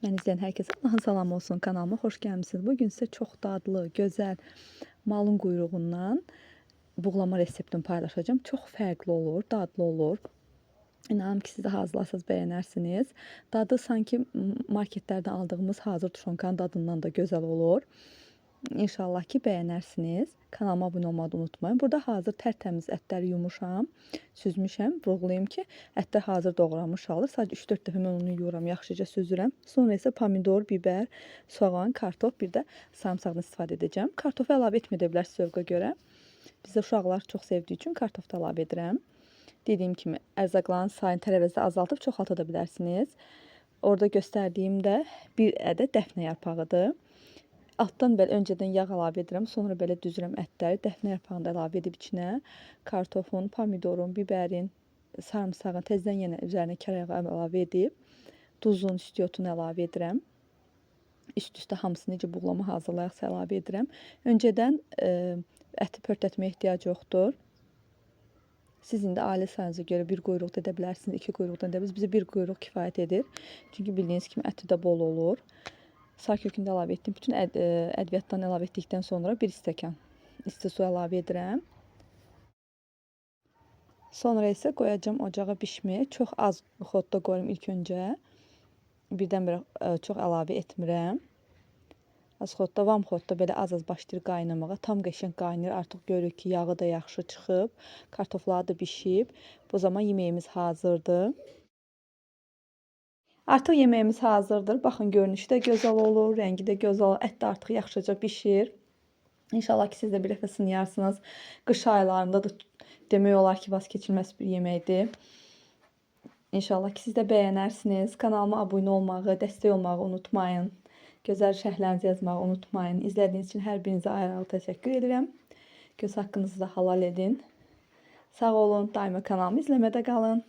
Mən izləyən hər kəsə Allahın salamı olsun, kanalıma xoş gəlmisiniz. Bugün sizə çox dadlı, gözəl malın quyruğundan buğlama reseptini paylaşacağım. Çox fərqli olur, dadlı olur. İnanım ki, siz də hazırlarsınız, bəyənərsiniz. Dadı sanki marketlərdən aldığımız hazır tuşonkanın dadından da gözəl olur. İnşallah ki, bəyənərsiniz. Kanalıma abunə olmağı unutmayın. Burada hazır tərtəmiz ətləri yumuşam, süzmüşəm. Vurğulayım ki, ətlər hazır doğranmış alır. Sadəcə 3-4 dəfə mən onu yuyuram, yaxşıca süzürəm. Sonra isə pomidor, biber, soğan, kartof, bir də sarımsaqdan istifadə edəcəm. Kartofu əlavə etməyə də bilərsiniz zövqə görə. Bizdə uşaqlar çox sevdiyi üçün kartof da əlavə edirəm. Dediyim kimi, ərzaqların sayını tərəvəzdə azaldıb çoxalta da bilərsiniz. Orada göstərdiyim də bir ədəd dəfnə yarpağıdır. Altdan belə öncədən yağ əlavə edirəm, sonra belə düzürəm ətləri. Dəfnə yarpağını da əlavə edib içinə kartofun, pomidorun, biberin, sarımsağın, tezdən yenə üzərinə kərəyağı əlavə edib duzun, istiotunu əlavə edirəm. Üst-üstə hamısını necə buğlama hazırlayaqsa əlavə edirəm. Öncədən əti pörtətməyə ehtiyac yoxdur. Siz indi ailə sayınıza görə bir quyruq da edə bilərsiniz, 2 quyruq da edə bilərsiniz. Bizə bir quyruq kifayət edir. Çünki bildiyiniz kimi əti də bol olur. Sar kökünü də əlavə etdim. Bütün ədviyyatdan əlavə etdikdən sonra 1 stəkan isti su əlavə edirəm. Sonra isə qoyacağım ocağa bişməyə. Çox az xodda qoyuram ilk öncə. Birdən-birə çox əlavə etmirəm. Az xodda, vam xodda belə az-az başlayır qaynamağa. Tam qəşəng qaynayır. Artıq görürük ki, yağı da yaxşı çıxıb. Kartofları da bişib. Bu zaman yeməyimiz hazırdır. Artıq yeməyimiz hazırdır. Baxın, görünüşü də gözəl olur, rəngi də gözəl olur. Ət də artıq yaxşıca bişir. İnşallah ki, siz də bir dəfə sınayarsınız. Qış aylarında da demək olar ki, vazkeçilməz bir yeməkdir. İnşallah ki, siz də bəyənərsiniz. Kanalıma abunə olmağı, dəstək olmağı unutmayın. Gözəl şərhlərinizi yazmağı unutmayın. İzlədiyiniz üçün hər birinizə ayrı-ayrı təşəkkür edirəm. Göz haqqınızı da halal edin. Sağ olun, daima kanalımı izləmədə qalın.